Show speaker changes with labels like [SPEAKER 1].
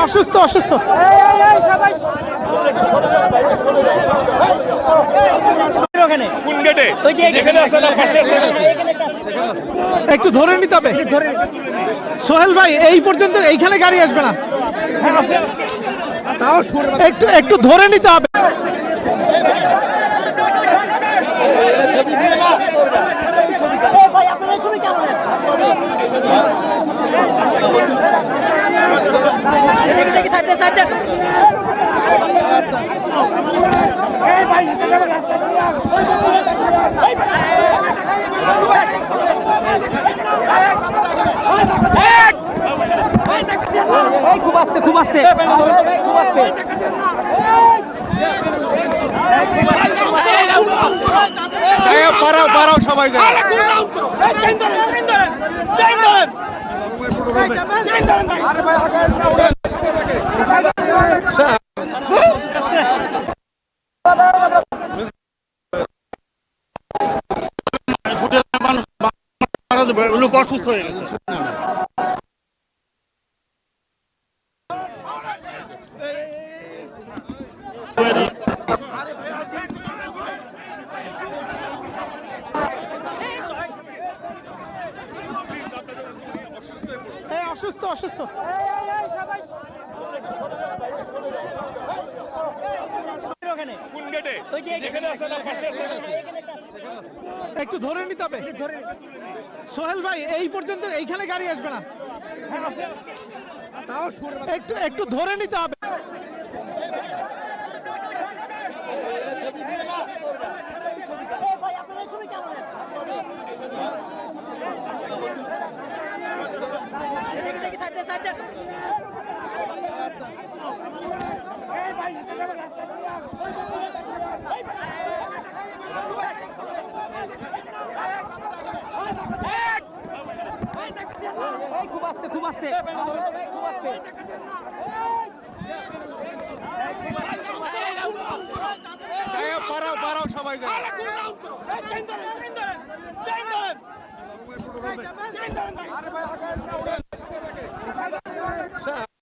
[SPEAKER 1] অসুস্থ অসুস্থ একটু ধরে নিতে হবে সোহেল ভাই, এই পর্যন্ত এইখানে গাড়ি আসবে না, একটু একটু ধরে নিতে হবে।
[SPEAKER 2] খুব আস্তে খুব আস্তে খুব আস্তে
[SPEAKER 1] পারাও সবাই
[SPEAKER 3] লোক অসুস্থ হয়ে গেছে।
[SPEAKER 1] অসুস্থ অসুস্থ একটু ধরে নিতে হবে সোহেল ভাই, এই পর্যন্ত এইখানে গাড়ি আসবে না, একটু একটু ধরে নিতে হবে।
[SPEAKER 2] খুব আস্তে খুব আস্তে খুব আস্তে
[SPEAKER 1] পারাও সবাই